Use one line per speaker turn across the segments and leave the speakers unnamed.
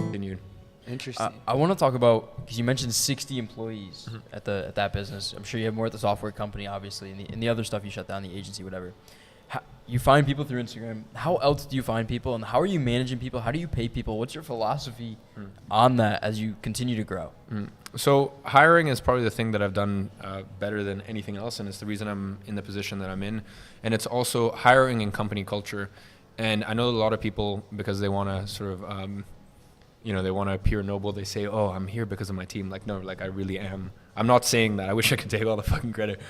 Continued.
Interesting.
I want to talk about, because you mentioned 60 employees at that business. I'm sure you have more at the software company, obviously, and the other stuff you shut down, the agency, whatever. You find people through Instagram. How else do you find people, and how are you managing people? How do you pay people? What's your philosophy on that as you continue to grow?
So hiring is probably the thing that I've done better than anything else, and it's the reason I'm in the position that I'm in. And it's also hiring and company culture. And I know a lot of people, because they want to sort of, they want to appear noble. They say, "Oh, I'm here because of my team." Like, no, like I really am. I'm not saying that. I wish I could take all the fucking credit.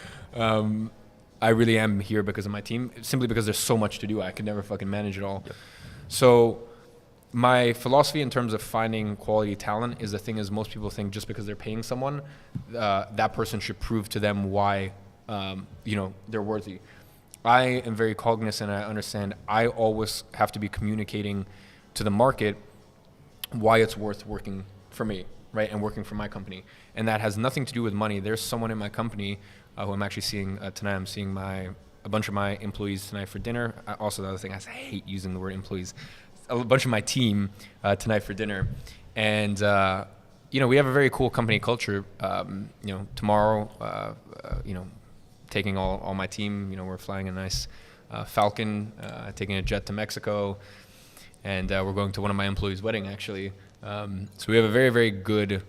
I really am here because of my team, simply because there's so much to do. I could never fucking manage it all. Yep. So my philosophy in terms of finding quality talent is, the thing is, most people think just because they're paying someone, that person should prove to them why, they're worthy. I am very cognizant, and I understand I always have to be communicating to the market why it's worth working for me, right, and working for my company. And that has nothing to do with money. There's someone in my company who I'm actually seeing tonight. I'm seeing a bunch of my employees tonight for dinner. Also, the other thing, I hate using the word employees. A bunch of my team tonight for dinner. And, we have a very cool company culture. Tomorrow, taking all my team, we're flying a nice Falcon, taking a jet to Mexico. And we're going to one of my employees' wedding, actually. So we have a very, very good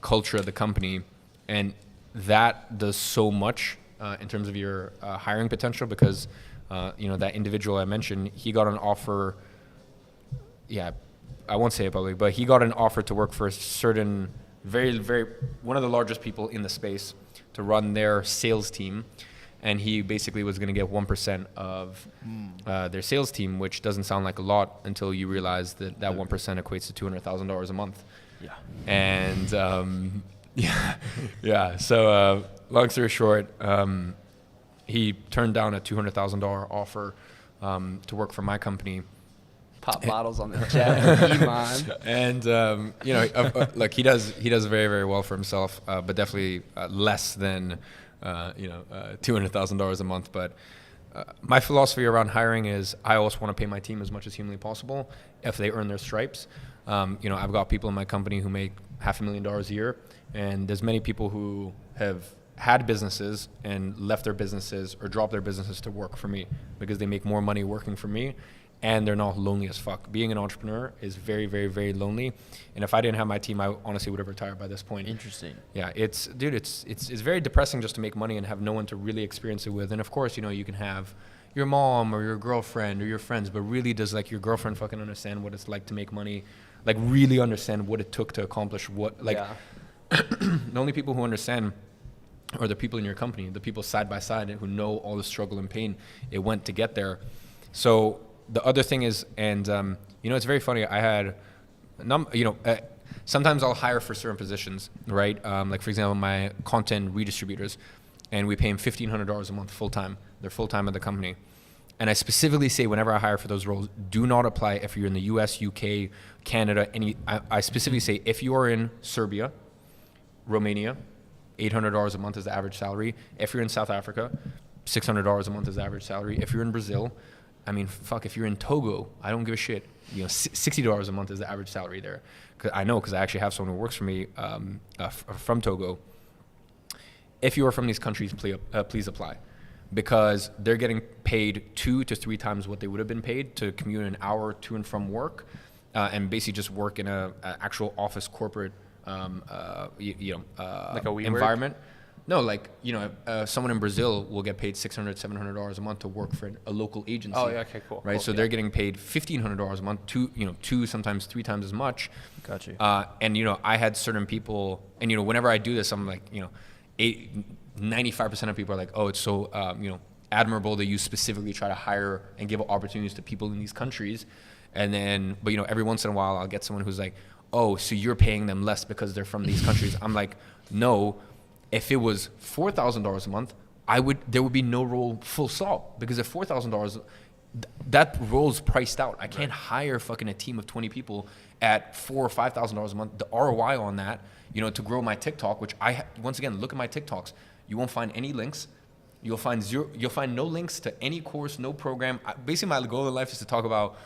culture at the company. And that does so much in terms of your hiring potential, because, that individual I mentioned, he got an offer. Yeah, I won't say it publicly, but he got an offer to work for a certain one of the largest people in the space to run their sales team. And he basically was going to get 1% of their sales team, which doesn't sound like a lot until you realize that 1% equates to $200,000 a month.
Yeah.
And yeah. So long story short, he turned down a $200,000 offer to work for my company.
Pop bottles on the jet, Iman.
And look, he does very, very well for himself, but definitely less than $200,000 a month. But my philosophy around hiring is, I always want to pay my team as much as humanly possible if they earn their stripes. I've got people in my company who make $500,000 a year, and there's many people who have had businesses and left their businesses or dropped their businesses to work for me because they make more money working for me, and they're not lonely as fuck. Being an entrepreneur is very, very, very lonely. And if I didn't have my team, I honestly would have retired by this point.
Interesting.
Yeah, it's very depressing just to make money and have no one to really experience it with. And of course, you can have your mom or your girlfriend or your friends, but really, does like your girlfriend fucking understand what it's like to make money? Like, really understand what it took to accomplish what? Like, yeah. The only people who understand are the people in your company, the people side by side who know all the struggle and pain it went to get there. So the other thing is, and it's very funny. I had, sometimes I'll hire for certain positions, right? Like, for example, my content redistributors, and we pay them $1,500 a month full time. They're full time at the company. And I specifically say, whenever I hire for those roles, do not apply if you're in the US, UK, Canada. I specifically say, if you are in Serbia, Romania, $800 a month is the average salary. If you're in South Africa, $600 a month is the average salary. If you're in Brazil, if you're in Togo, I don't give a shit. $60 a month is the average salary there. Because I actually have someone who works for me from Togo. If you are from these countries, please apply. Because they're getting paid 2 to 3 times what they would have been paid to commute an hour to and from work, and basically just work in a actual office corporate like a environment. No, someone in Brazil will get paid $600, $700 a month to work for a local agency.
Oh, yeah, okay, cool.
Right,
cool,
so they're getting paid $1,500 a month, 2, sometimes 3 times as much.
Got you.
And I had certain people, and whenever I do this, I'm like, 95% of people are like, oh, it's so admirable that you specifically try to hire and give opportunities to people in these countries. And then, but every once in a while, I'll get someone who's like, oh, so you're paying them less because they're from these countries. I'm like, no. If it was $4,000 a month, there would be no role full stop, because at $4,000, that role's priced out. I can't hire fucking a team of 20 people at $4,000 or $5,000 a month. The ROI on that, to grow my TikTok, which once again, look at my TikToks. You won't find any links. You'll find no links to any course, no program. Basically, my goal in life is to talk about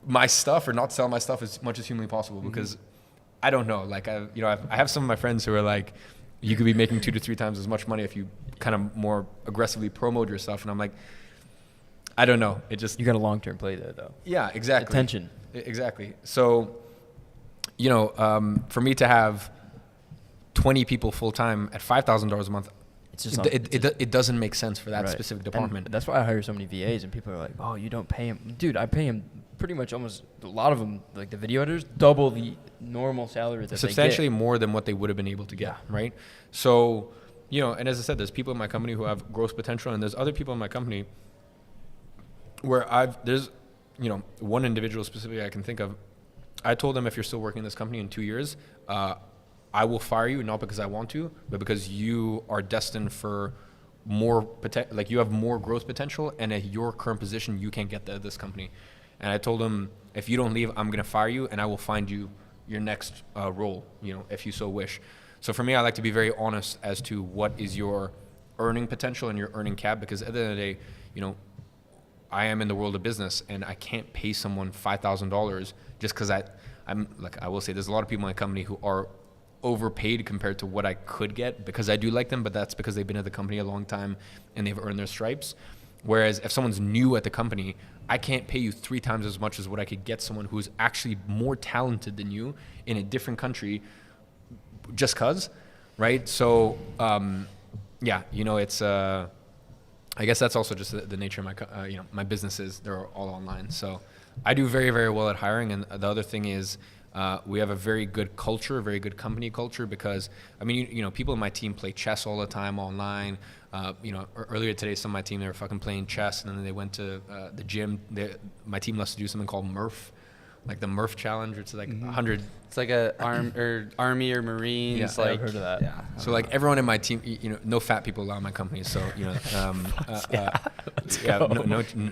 my stuff or not sell my stuff as much as humanly possible, because I don't know. Like, I have some of my friends who are like, you could be making 2 to 3 times as much money if you kind of more aggressively promote your stuff. And I'm like, I don't know. It just,
You got a long-term play there, though.
yeah, exactly.
Attention.
Exactly. So, for me to have 20 people full time at $5,000 a month,
It's just not,
it doesn't make sense for that
right.
specific
And
department.
that's why I hire so many VAs, and people are like, "Oh, you don't pay him, dude." I pay him pretty much almost a lot of them, like the video editors, double the normal salary that
Substantially
they get.
more than what they would have been able to get,
Yeah.
right? So, and as I said, there's people in my company who have growth potential, and there's other people in my company where there's one individual specifically I can think of. I told them, if you're still working in this company in 2 years, I will fire you, not because I want to, but because you are destined for more like you have more growth potential, and at your current position you can't get that at this company. And I told them, if you don't leave, I'm going to fire you, and I will find you your next role, if you so wish. So for me, I like to be very honest as to what is your earning potential and your earning cap, because at the end of the day, I am in the world of business, and I can't pay someone $5,000 just because I'm like, I will say there's a lot of people in my company who are overpaid compared to what I could get, because I do like them, but that's because they've been at the company a long time and they've earned their stripes. Whereas if someone's new at the company, I can't pay you 3 times as much as what I could get someone who's actually more talented than you in a different country, just cause, right? So, it's, I guess that's also just the nature of my, my businesses. They're all online. So I do very, very well at hiring. And the other thing is, we have a very good culture, a very good company culture, because people in my team play chess all the time online. Earlier today, some of my team, they were fucking playing chess, and then they went to the gym. My team loves to do something called Murph, like the Murph challenge. It's like 100.
It's like a army or Marines.
Yeah,
like,
I've heard of that.
Yeah.
So like everyone in my team, no fat people allowed in my company. So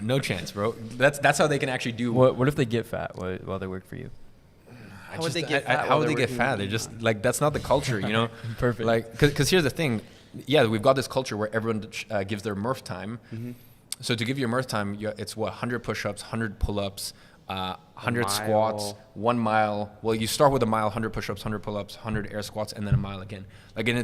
no chance, bro. That's how they can actually do.
What if they get fat while they work for you?
How would they get fat?
How would they get fat? They're just like, that's not the culture,
Perfect.
Like, because here's the thing. Yeah, we've got this culture where everyone gives their Murph time. So to give your Murph time, it's 100 push-ups, 100 pull-ups, 100 squats, 1 mile. Well, you start with a mile, 100 push-ups, 100 pull-ups, 100 air squats, and then a mile again. Like, and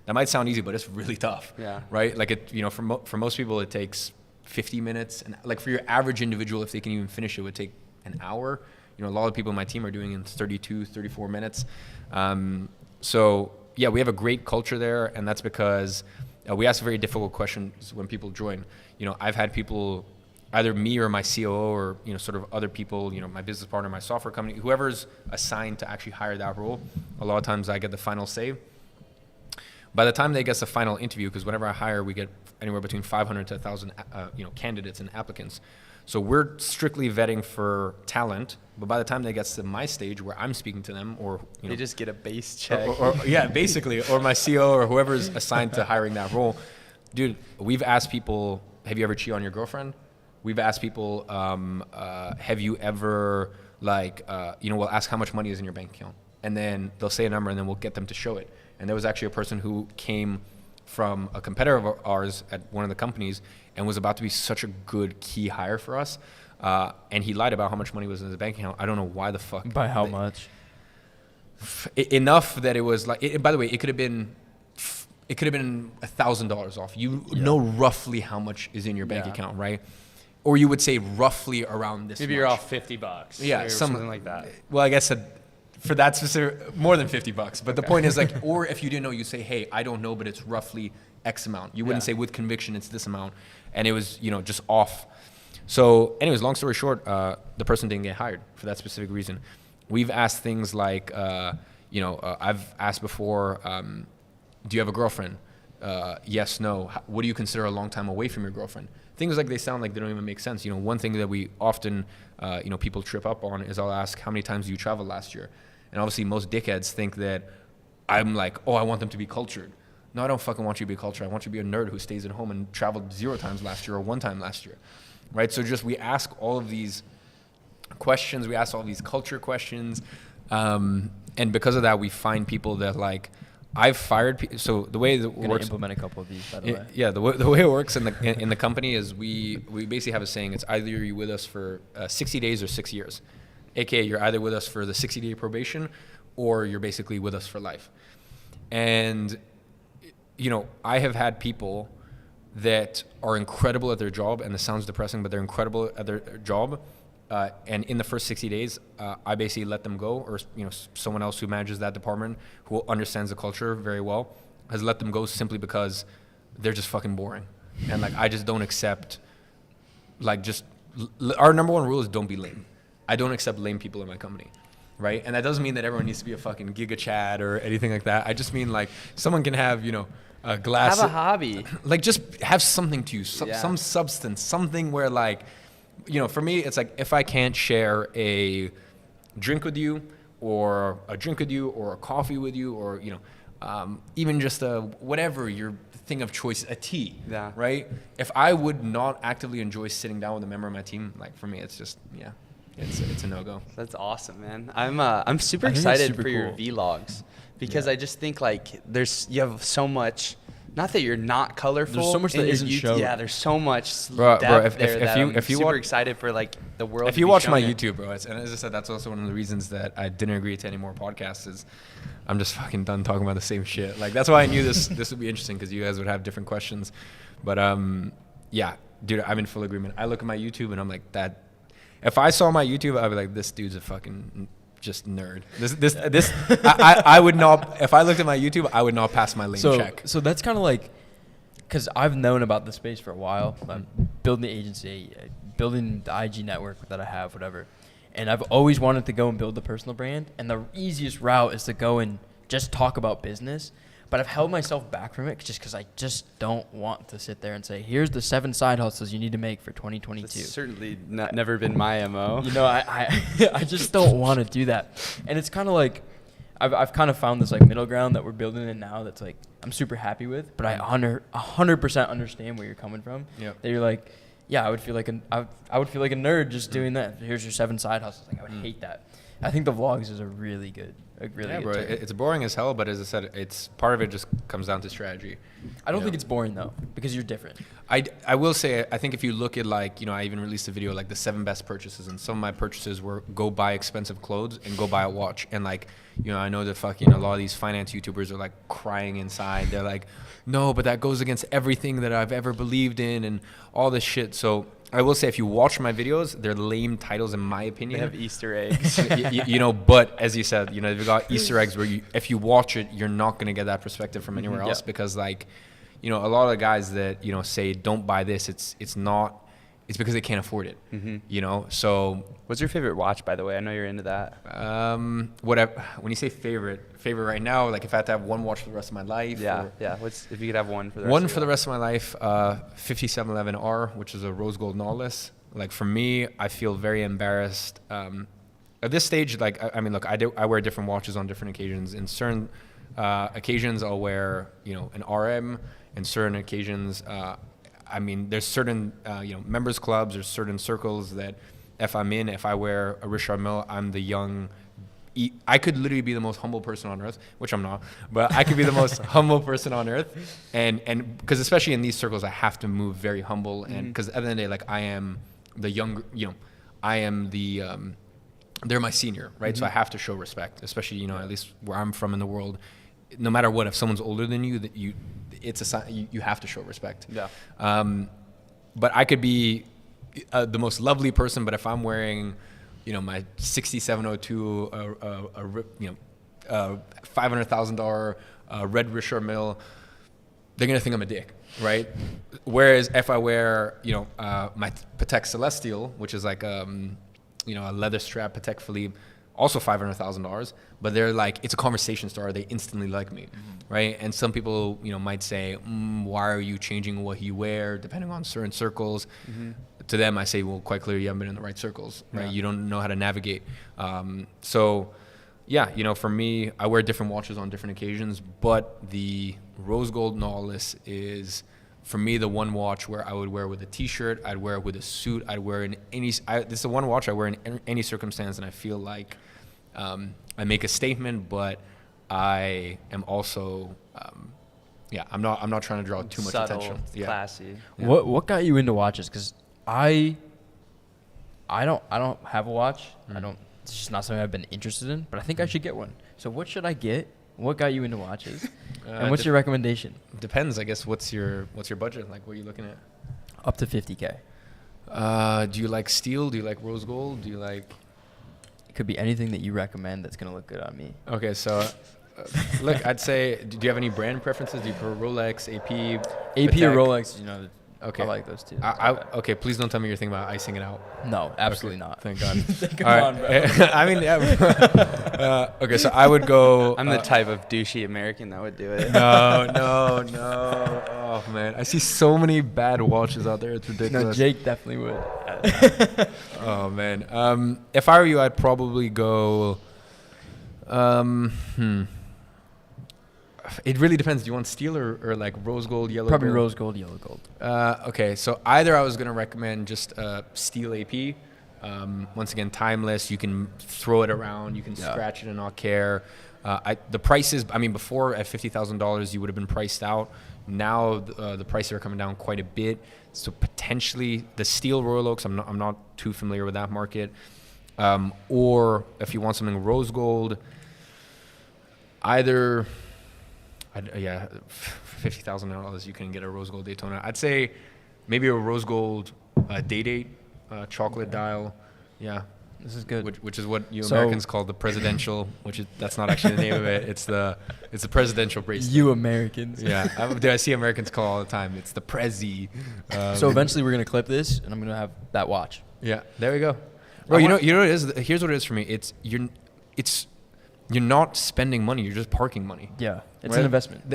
that might sound easy, but it's really tough.
Yeah.
Right? Like for most people, it takes 50 minutes, and like for your average individual, if they can even finish it, would take an hour. A lot of people in my team are doing it in 32, 34 minutes. So yeah, we have a great culture there, and that's because we ask very difficult questions when people join. I've had people, either me or my COO or sort of other people, my business partner, my software company, whoever's assigned to actually hire that role. A lot of times I get the final say. By the time they get the final interview, because whenever I hire, we get anywhere between 500 to 1,000 candidates and applicants. So we're strictly vetting for talent, but by the time they get to my stage where I'm speaking to them, or
they just get a base check.
Yeah, basically, or my CO or whoever's assigned to hiring that role, dude. We've asked people, have you ever cheated on your girlfriend? We've asked people, have you ever we'll ask how much money is in your bank account, and then they'll say a number, and then we'll get them to show it. And there was actually a person who came from a competitor of ours at one of the companies and was about to be such a good key hire for us. And he lied about how much money was in his bank account. I don't know why the fuck.
By how much?
Enough that it was like, by the way, it could have been $1,000 off. You know roughly how much is in your bank account, right? Or you would say roughly around this
Maybe
much.
you're off $50.
Yeah,
or something like that.
Well, I guess for that specific, more than $50. But the point is, like, or if you didn't know, you say, hey, I don't know, but it's roughly X amount. You wouldn't say with conviction it's this amount. And it was, just off. So anyways, long story short, the person didn't get hired for that specific reason. We've asked things like, I've asked before, do you have a girlfriend? Yes, no. What do you consider a long time away from your girlfriend? Things like they sound like they don't even make sense. One thing that we often, people trip up on is I'll ask, how many times do you travel last year? And obviously most dickheads think that I'm like, oh, I want them to be cultured. No, I don't fucking want you to be cultured. I want you to be a nerd who stays at home and traveled 0 times last year or 1 time last year, right? So we ask all of these questions. We ask all these culture questions. And because of that, we find people that I've fired people. So the way that
I'm gonna
works,
implement a couple of these, by the way.
yeah, the way it works in the company is we basically have a saying. It's either you're with us for 60 days or 6 years, aka you're either with us for the 60-day probation, or you're basically with us for life. And I have had people that are incredible at their job, and this sounds depressing, but they're incredible at their job. And in the first 60 days, I basically let them go, or someone else who manages that department, who understands the culture very well, has let them go simply because they're just fucking boring, and like I just don't accept. Like our number one rule is don't be lame. I don't accept lame people in my company, right? And that doesn't mean that everyone needs to be a fucking Giga Chad or anything like that. I just mean like someone can have a glass.
Have a hobby.
Like just have something to you, some substance, something where like. For me, it's like if I can't share a drink with you or a coffee with you or, even just whatever your thing of choice, a tea, right? If I would not actively enjoy sitting down with a member of my team, like for me, it's just, it's a no-go.
That's awesome, man. I'm super excited for your
cool.
vlogs because I just think like you have so much. Not that you're not colorful.
There's so much that isn't shown.
Yeah, there's so much
depth
there that I'm super excited for like the world.
If you watch my YouTube, bro, and as I said, that's also one of the reasons that I didn't agree to any more podcasts is I'm just fucking done talking about the same shit. Like that's why I knew this would be interesting because you guys would have different questions. But yeah, dude, I'm in full agreement. I look at my YouTube and I'm like that. If I saw my YouTube, I'd be like, this dude's a fucking just nerd. This I would not, if I looked at my YouTube, I would not pass my lane check.
So that's kind of like, because I've known about the space for a while. I'm building the agency, building the IG network that I have, whatever. And I've always wanted to go and build the personal brand. And the easiest route is to go and just talk about business. But I've held myself back from it just because I just don't want to sit there and say, here's the 7 side hustles you need to make for 2022.
That's certainly never been my MO.
I just don't want to do that. And it's kind of like, I've kind of found this like middle ground that we're building in now that's like, I'm super happy with, but I 100% understand where you're coming from.
Yep.
That you're like, yeah, I would feel like I would feel like a nerd just doing that. Here's your 7 side hustles. Like, I would hate that. I think the vlogs is a really good
bro. It's boring as hell, but as I said, it's part of it just comes down to strategy.
I don't think it's boring though, because you're different.
I will say, I think if you look at like, I even released a video like the 7 best purchases, and some of my purchases were go buy expensive clothes and go buy a watch. And like, I know that fucking a lot of these finance YouTubers are like crying inside. They're like, no, but that goes against everything that I've ever believed in and all this shit. So I will say, if you watch my videos, they're lame titles in my opinion.
They have Easter eggs.
But as you said, they've got Easter eggs where if you watch it, you're not going to get that perspective from anywhere else because like, a lot of the guys that, say don't buy this, it's because they can't afford it, so.
What's your favorite watch, by the way? I know you're into that.
When you say favorite right now, like if I had to have one watch for the rest of my life.
Yeah. If you could have one for the rest
one
of
for the rest of my life, 5711R, which is a rose gold nautilus. Like for me, I feel very embarrassed. At this stage, like, I mean, look, I wear different watches on different occasions. In certain occasions, I'll wear, an RM. In certain occasions, there's certain, members clubs or certain circles that if I wear a Richard Mille, I'm the young, I could literally be the most humble person on earth, which I'm not, but I could be the most humble person on earth. And because especially in these circles, I have to move very humble. And because at the end of the day, like I am the young, I am the, they're my senior, right? So I have to show respect, especially, at least where I'm from in the world. No matter what, if someone's older than you, it's a sign you have to show respect. Yeah. But I could be the most lovely person, but if I'm wearing, my 6702, $500,000 red Richard Mille, they're gonna think I'm a dick, right? Whereas if I wear, my Patek Celestial, which is like, a leather strap Patek Philippe, also $500,000, but they're like, it's a conversation starter. They instantly like me, right? And some people, might say, why are you changing what you wear depending on certain circles? To them, I say, well, quite clearly, you haven't been in the right circles, right? Yeah. You don't know how to navigate. So, yeah, for me, I wear different watches on different occasions, but the rose gold nautilus is, for me, the one watch where I would wear with a t-shirt, I'd wear it with a suit, I'd wear in any, this is the one watch I wear in any circumstance, and I feel like I make a statement, but I am also, I'm not trying to draw too much
Subtle,
attention. Yeah.
classy.
Yeah.
What got you into watches? Because I don't have a watch. It's just not something I've been interested in. But I think I should get one. So what should I get? What got you into watches? And what's your recommendation?
Depends, I guess. What's your budget? Like, what are you looking at?
Up to 50K.
Do you like steel? Do you like rose gold? Do you like?
It could be anything that you recommend that's gonna look good on me.
Okay, so look, I'd say, do you have any brand preferences? Do you prefer Rolex, AP,
AP or
Patek?
Rolex? You know,
Okay.
I like those two.
Okay, please don't tell me you're thinking about icing it out.
No, absolutely not.
Thank God.
Come
All
on,
right.
bro.
I mean, yeah. Okay, so I would go.
I'm the type of douchey American that would do it.
No. Oh man, I see so many bad watches out there. It's ridiculous.
No, Jake definitely would.
Oh man. If I were you, I'd probably go. It really depends. Do you want steel or like rose gold, yellow?
Probably
gold?
rose gold, yellow gold.
Okay, so either I was gonna recommend just steel AP. Once again, timeless. You can throw it around. You can scratch it and not care. The prices. I mean, before at $50,000, you would have been priced out. Now the prices are coming down quite a bit. So potentially the steel Royal Oaks. I'm not too familiar with that market. Or if you want something rose gold, either. $50,000 you can get a rose gold Daytona. I'd say maybe a rose gold Day-Date chocolate dial. Yeah,
This is good.
which is what you Americans call the presidential. That's not actually the name of it. It's the presidential bracelet.
You Americans.
Yeah, I see Americans call all the time. It's the Prezi.
So eventually we're gonna clip this, and I'm gonna have that watch.
Yeah, there we go. Bro, you know what it is. Here's what it is for me. You're not spending money. You're just parking money.
Yeah, it's
Right?
an investment.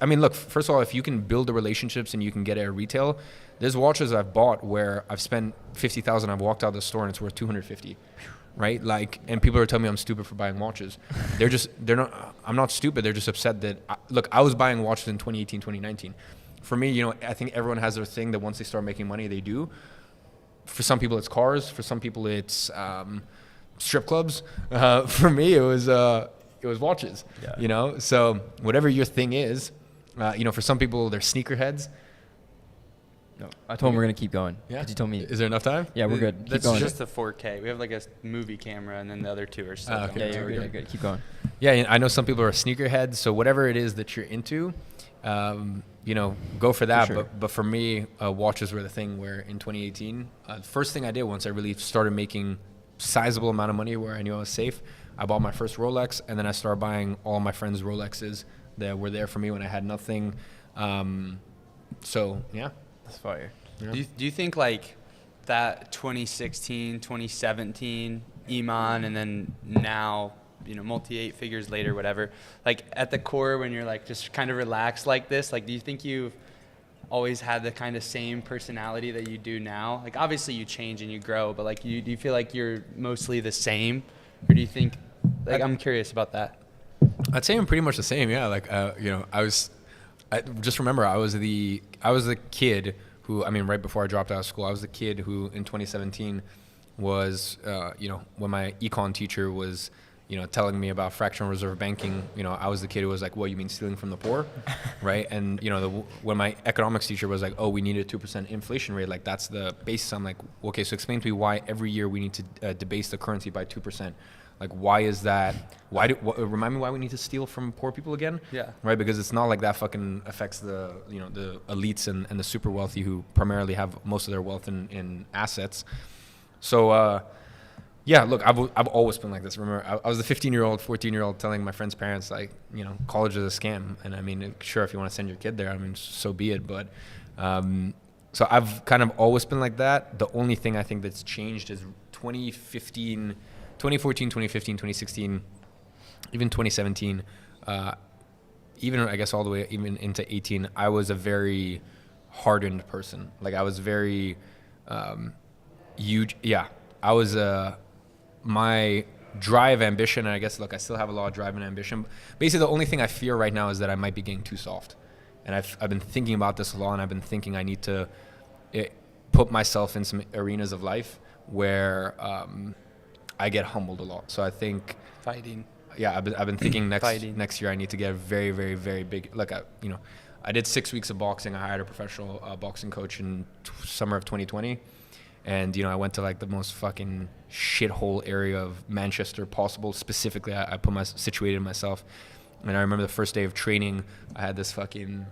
I mean, look, first of all, if you can build the relationships and you can get it at retail, there's watches I've bought where I've spent $50,000, I've walked out the store and it's worth $250, right? Like, and people are telling me I'm stupid for buying watches. I'm not stupid. They're just upset that, I was buying watches in 2018, 2019. For me, I think everyone has their thing that once they start making money, they do. For some people, it's cars. For some people, it's strip clubs. For me, it was watches.
Yeah.
So whatever your thing is, for some people they're sneakerheads.
No, I told him we're gonna keep going.
Yeah.
'Cause you told me.
Is there enough time?
Yeah, we're good. Keep
That's
going.
just the 4K. We have like a movie camera, and then the other two are still
Okay.
going.
Yeah,
There
you're
we
good.
go.
You're good. Keep going.
Yeah, I know some people are sneakerheads. So whatever it is that you're into, go for that.
For sure.
But for me, watches were the thing where in 2018, the first thing I did once I really started making sizable amount of money where I knew I was safe, I bought my first Rolex, and then I started buying all my friends' Rolexes that were there for me when I had nothing. So yeah,
That's fire.
yeah.
Do you think like that 2016, 2017 Iman, and then now, multi 8 figures later, whatever, like at the core when you're like just kind of relaxed like this, like do you think you've always had the kind of same personality that you do now? Like obviously you change and you grow, but like do you feel like you're mostly the same, or do you think, like I'm curious about that?
I'd say I'm pretty much the same. Yeah, like I just remember I was the kid who, I mean, right before I dropped out of school, I was the kid who in 2017 was, when my econ teacher was, telling me about fractional reserve banking, I was the kid who was like, "What, you mean stealing from the poor?" Right? And when my economics teacher was like, "Oh, we need a 2% inflation rate," like that's the basis. I'm like, okay, so explain to me why every year we need to debase the currency by 2%. Like, why is that? Remind me why we need to steal from poor people again?
Yeah.
Right, because it's not like that fucking affects the the elites and the super wealthy who primarily have most of their wealth in assets. So yeah, look, I've always been like this. Remember, I was the 15-year-old, 14-year-old telling my friends' parents like, college is a scam. And I mean, sure, if you want to send your kid there, I mean, so be it. But so I've kind of always been like that. The only thing I think that's changed is 2014, 2015, 2016, even 2017, even I guess all the way even into 18, I was a very hardened person. Like I was very huge. Yeah, I was my drive, ambition, and I guess, look, I still have a lot of drive and ambition. Basically, the only thing I fear right now is that I might be getting too soft. And I've been thinking about this a lot, and I've been thinking I need to put myself in some arenas of life where I get humbled a lot. So I think
Fighting.
yeah, I've been thinking
Fighting.
next year I need to get a very, very, very big, like, I did 6 weeks of boxing. I hired a professional boxing coach in summer of 2020. And, I went to like the most fucking shithole area of Manchester possible. Specifically, I situated myself. And I remember the first day of training, I had this fucking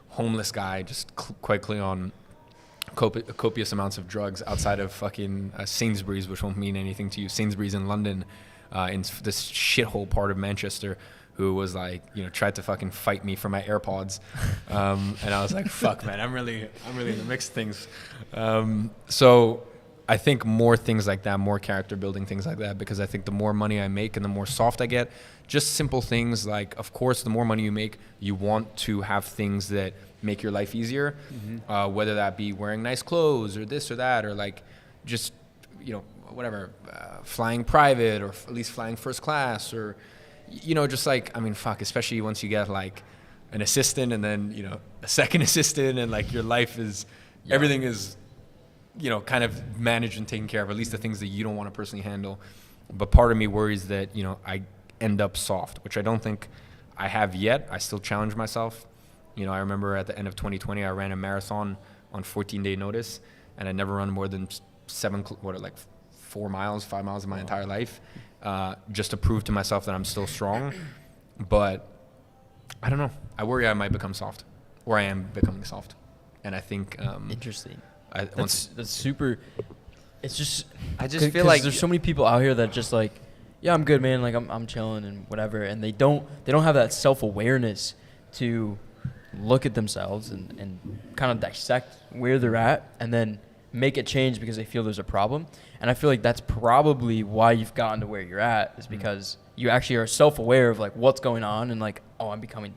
homeless guy just quite clean on copious amounts of drugs outside of fucking Sainsbury's, which won't mean anything to you. Sainsbury's in London, in this shithole part of Manchester, who was like, tried to fucking fight me for my AirPods. And I was like, fuck, man, I'm really in the mix of things. So I think more things like that, more character building things like that, because I think the more money I make and the more soft I get, just simple things like, of course, the more money you make, you want to have things that make your life easier, whether that be wearing nice clothes or this or that, or like just, whatever, flying private or at least flying first class, or, just like, I mean, fuck, especially once you get like an assistant and then, a second assistant, and like your life is, everything is, kind of managed and taken care of, at least the things that you don't want to personally handle. But part of me worries that, I end up soft, which I don't think I have yet. I still challenge myself. I remember at the end of 2020, I ran a marathon on 14-day notice, and I never run more than 4 miles, 5 miles in my entire life, just to prove to myself that I'm still strong. But I don't know. I worry I might become soft, or I am becoming soft. And I think
interesting.
That's
super. It's just,
I just feel like
there's so many people out here that just like, yeah, I'm good, man. Like I'm chilling and whatever, and they don't have that self-awareness to look at themselves and kind of dissect where they're at and then make a change because they feel there's a problem. And I feel like that's probably why you've gotten to where you're at, is because you actually are self-aware of like what's going on, and like, oh, I'm becoming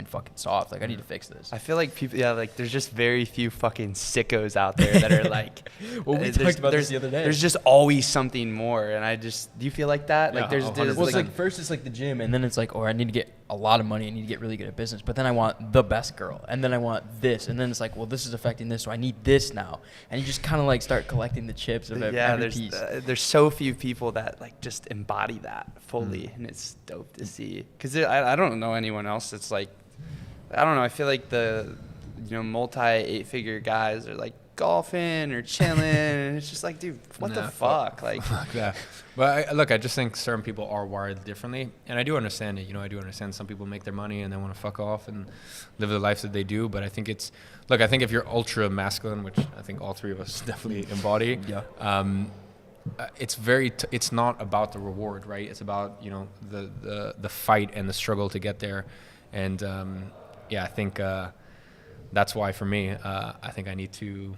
fucking soft. Like, I need to fix this.
I feel like people, like there's just very few fucking sickos out there that are like,
well, we talked about this the other day.
There's just always something more. And do you feel like that?
Yeah,
like there's
well, it's like first it's like the gym, and then it's like, oh, I need to get a lot of money. I need to get really good at business. But then I want the best girl, and then I want this, and then it's like, well, this is affecting this, so I need this now. And you just kind of like start collecting the chips of every piece.
There's so few people that like just embody that fully, and it's dope to see. Because I don't know anyone else that's like, I don't know. I feel like the multi 8-figure guys are like golfing or chilling, and it's just like, dude, what the fuck? Like,
fuck that. But I just think certain people are wired differently, and I do understand it. I do understand some people make their money and they want to fuck off and live the life that they do. But I think I think if you're ultra masculine, which I think all three of us definitely embody, it's not about the reward, right? It's about the fight and the struggle to get there, and I think that's why for me, I think I need to.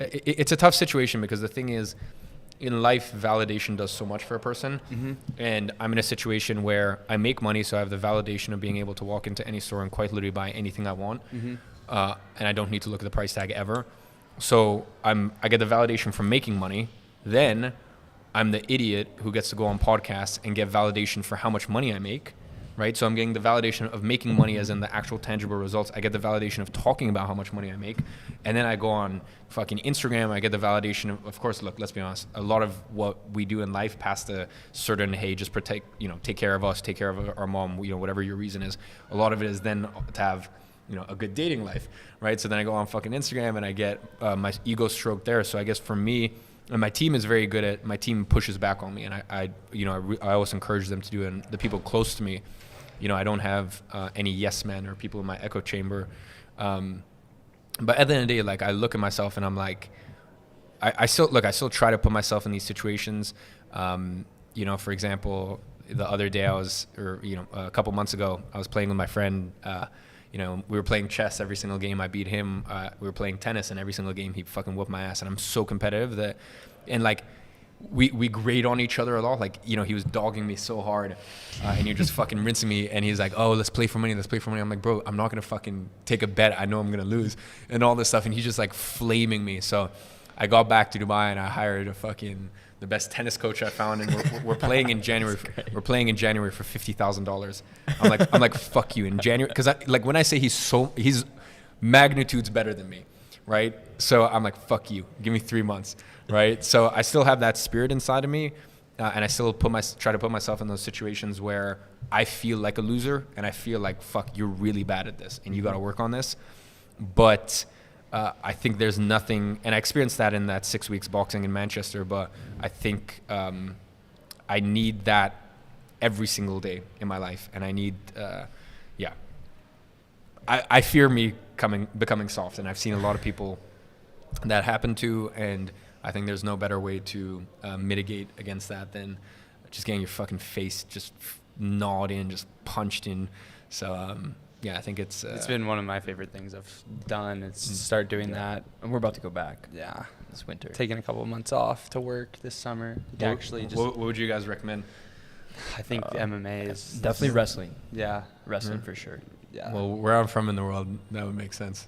It's a tough situation because the thing is, in life, validation does so much for a person, and I'm in a situation where I make money, so I have the validation of being able to walk into any store and quite literally buy anything I want, and I don't need to look at the price tag ever. So I get the validation from making money. Then I'm the idiot who gets to go on podcasts and get validation for how much money I make. Right, so I'm getting the validation of making money, as in the actual tangible results. I get the validation of talking about how much money I make, and then I go on fucking Instagram. I get the validation of course. Look, let's be honest. A lot of what we do in life, past a certain, hey, just protect, take care of us, take care of our mom, whatever your reason is. A lot of it is then to have, a good dating life, right? So then I go on fucking Instagram and I get my ego stroked there. So I guess for me, and my team is very good at. My team pushes back on me, and I always encourage them to do it. And the people close to me. I don't have any yes men or people in my echo chamber. But at the end of the day, like, I look at myself and I'm like, I still try to put myself in these situations. For example, the other day a couple months ago, I was playing with my friend. We were playing chess every single game. I beat him. We were playing tennis, and every single game he fucking whooped my ass. And I'm so competitive that, and like, we grade on each other a lot. Like, he was dogging me so hard, and you're just fucking rinsing me. And he's like, oh, let's play for money. I'm like, bro, I'm not going to fucking take a bet. I know I'm going to lose and all this stuff. And he's just like flaming me. So I got back to Dubai and I hired the best tennis coach I found. And we're playing in January. We're playing in January for $50,000. I'm like, fuck you in January. Cause when I say he's magnitudes better than me. Right. So I'm like, fuck you. Give me 3 months. Right. So I still have that spirit inside of me. and I still try to put myself in those situations where I feel like a loser and I feel like, fuck, you're really bad at this and you got to work on this. But I think there's nothing, and I experienced that in that 6 weeks boxing in Manchester, but I think I need that every single day in my life. And I need, I fear me becoming soft, and I've seen a lot of people that happen to, and I think there's no better way to mitigate against that than just getting your fucking face just gnawed in, just punched in. So I think it's
been one of my favorite things I've done. It's start doing that.
And we're about to go back.
Yeah,
this winter.
Taking a couple of months off to work this summer.
What would you guys recommend?
I think MMA is
definitely wrestling.
Yeah,
Wrestling for sure.
yeah.
Well, where I'm from in the world, that would make sense.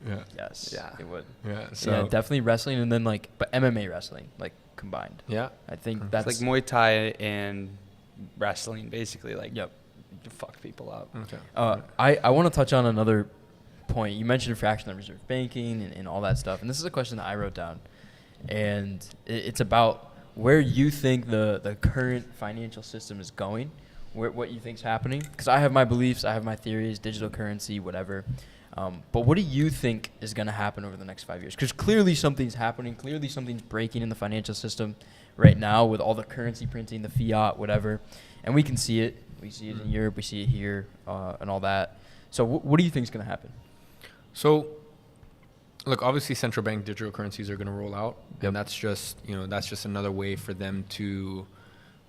Yeah.
Yes.
Yeah.
It would.
Yeah. So
Yeah, definitely wrestling, and then but MMA wrestling combined.
Yeah.
I think
It's
that's
like Muay Thai and wrestling, basically.
Yep.
To fuck people up.
Okay.
I want to touch on another point. You mentioned fractional reserve banking and all that stuff, and this is a question that I wrote down, and it's about where you think the current financial system is going, what you think's happening. Because I have my beliefs, I have my theories, digital currency, whatever. But what do you think is going to happen over the next 5 years? Because clearly something's happening. Clearly something's breaking in the financial system right now with all the currency printing, the fiat, whatever. And we can see it. We see it in Europe. We see it here and all that. So what do you think is going to happen?
So, look, obviously central bank digital currencies are going to roll out.
Yep.
And that's just another way for them to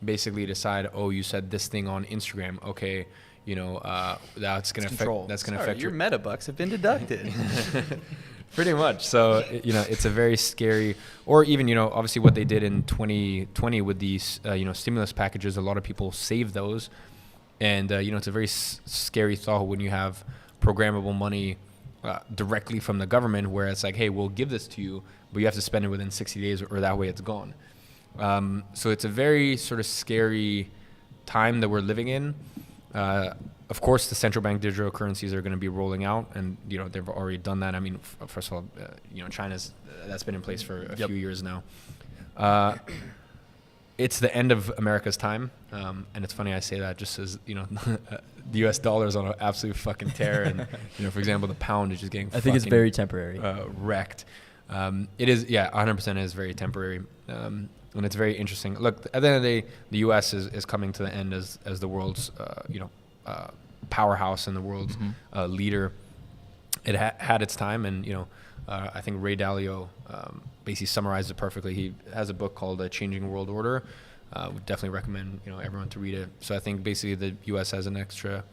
basically decide, oh, you said this thing on Instagram. Okay. That's going to affect
your MetaBucks have been deducted.
Pretty much. So, it's a very scary, or even, obviously what they did in 2020 with these, stimulus packages, a lot of people saved those. And, it's a very scary thought when you have programmable money directly from the government, where it's like, hey, we'll give this to you, but you have to spend it within 60 days or that way it's gone. So it's a very sort of scary time that we're living in. Of course, the central bank digital currencies are going to be rolling out, and they've already done that. I mean, first of all, China's that's been in place for a few years now. It's the end of America's time, and it's funny I say that just as the U.S. dollar is on an absolute fucking tear, and for example, the pound is just getting.
I think it's very temporary.
Wrecked. It is, 100% is very temporary. And it's very interesting. Look, at the end of the day, the U.S. is coming to the end as the world's, powerhouse and the world's leader. It had its time, and I think Ray Dalio basically summarized it perfectly. He has a book called "A Changing World Order." Would definitely recommend everyone to read it. So I think basically the U.S. has an extra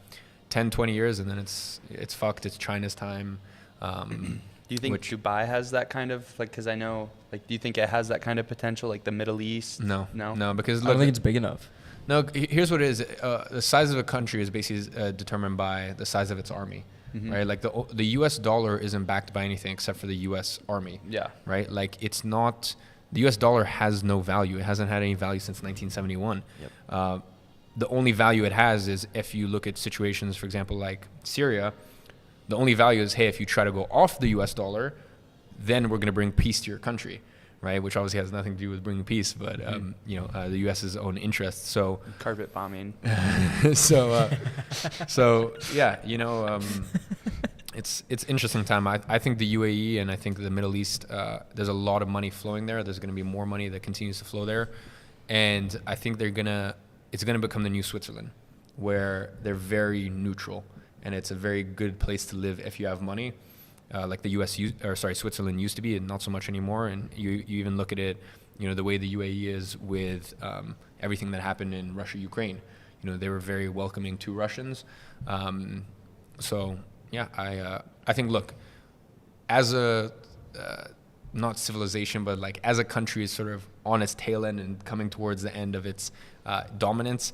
10, 20 years, and then it's fucked. It's China's time.
Do you think Dubai has that kind of because I know do you think it has that kind of potential like the Middle East?
No, because
I don't think it's big enough.
No, here's what it is. The size of a country is basically determined by the size of its army, right? Like the U.S. dollar isn't backed by anything except for the U.S. army.
Yeah.
Right? Like it's not. The U.S. dollar has no value. It hasn't had any value since 1971. Yep. The only value it has is if you look at situations, for example, like Syria. The only value is, hey, if you try to go off the U.S. dollar, then we're going to bring peace to your country, right? Which obviously has nothing to do with bringing peace, but the U.S.'s own interests. So
carpet bombing.
It's interesting time. I think the UAE and I think the Middle East, there's a lot of money flowing there. There's going to be more money that continues to flow there, and I think it's going to become the new Switzerland, where they're very neutral. And it's a very good place to live if you have money, like the Switzerland used to be, and not so much anymore. And you even look at it, the way the UAE is with everything that happened in Russia, Ukraine. They were very welcoming to Russians. I think, look, as a not civilization, but like as a country is sort of on its tail end and coming towards the end of its dominance.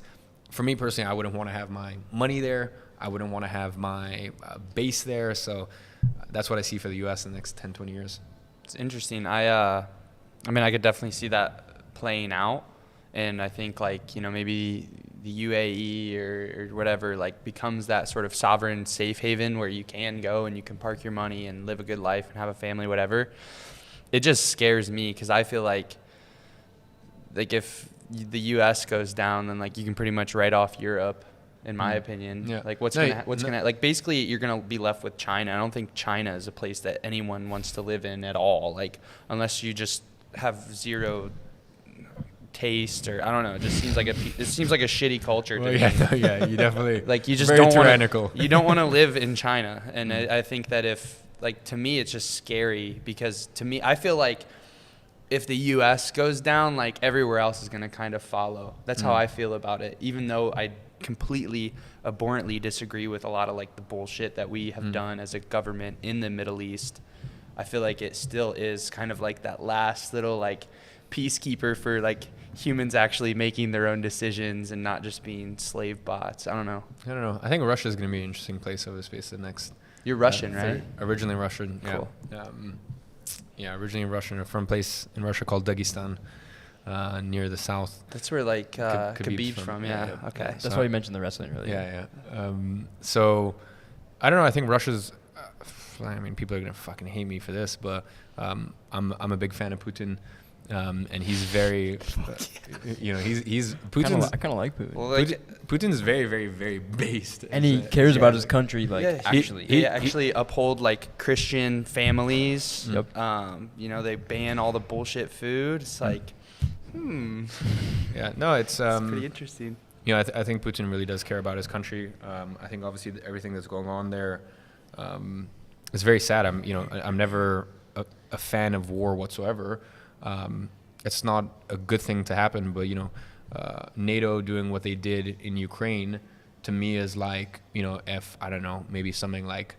For me personally, I wouldn't want to have my money there. I wouldn't want to have my base there. So that's what I see for the U.S. in the next 10, 20 years.
It's interesting. I could definitely see that playing out. And I think maybe the UAE or whatever becomes that sort of sovereign safe haven where you can go and you can park your money and live a good life and have a family, whatever. It just scares me because I feel like if the U.S. goes down, then like you can pretty much write off Europe, in my opinion.
Yeah.
Like what's gonna like basically you're gonna be left with China. I don't think China is a place that anyone wants to live in at all. Like unless you just have zero taste, or I don't know. It just seems like it seems like a shitty culture to
Well,
me.
yeah, you definitely
Like you just
very
don't
tyrannical.
want to. You don't want to live in China, and I think that if like to me it's just scary because to me I feel like if the U.S. goes down, like everywhere else is gonna kind of follow. That's how I feel about it. Even though I completely abhorrently disagree with a lot of like the bullshit that we have done as a government in the Middle East, I feel like it still is kind of like that last little like peacekeeper for like humans actually making their own decisions and not just being slave bots. I don't know.
I think Russia is going to be an interesting place over the space of the next.
You're Russian, right?
Originally Russian.
Cool.
Yeah, originally Russian, from a place in Russia called Dagestan, near the south.
That's where like
Khabib's
Khabib's from.
yeah,
Yeah.
yeah.
Okay.
That's why you mentioned the wrestling earlier.
Yeah. So, I don't know. I think Russia's. I mean, people are gonna fucking hate me for this, but I'm a big fan of Putin, and he's very, he's Putin's.
I kind of like Putin.
Well, like,
Putin's very, very, very based.
And he cares about his country, like
yeah,
actually.
He actually uphold like Christian families.
Yep.
They ban all the bullshit food. It's like,
Yeah. No, it's
pretty interesting.
I think Putin really does care about his country. I think obviously everything that's going on there is very sad. I'm never a fan of war whatsoever. It's not a good thing to happen, but NATO doing what they did in Ukraine to me is like, if I don't know, maybe something like